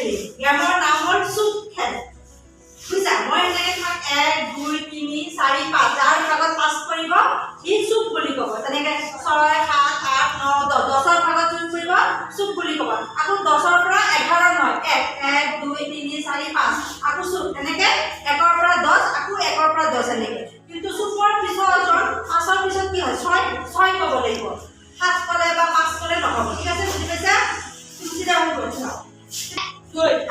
খেলি গেমৰ নাম হ'ল চুপ খেল বুজিছা মই এনেকৈ তোমাক 1 2 3 4 5 যাৰ ভাগত পাছ কৰিব সি চুপ বুলি ক'ব তেনেকৈ 6 7 8 9 10 10ৰ ভাগত যোন কৰিব চুপ বুলি ক'ব আকৌ 10ৰ পৰা 11 নহয় 1 2 3 4 5 আকৌ চুপ তেনেকৈ 1ৰ পৰা 10 আকৌ 1ৰ পৰা 10 এনেকৈ কিন্তু চুপৰ পিছৰজন 5ৰ পিছত কি হয় 6 ক'ব লাগিব 7 ক'লে বা 5 ক'লে নহ'ব ঠিক আছে বুজি পাইছা তুমি চিধা হৈ গৈ চাও good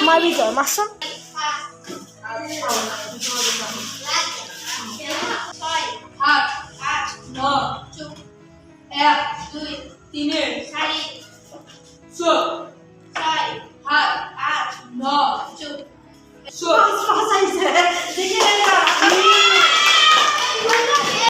Mari dong, masa? Sup.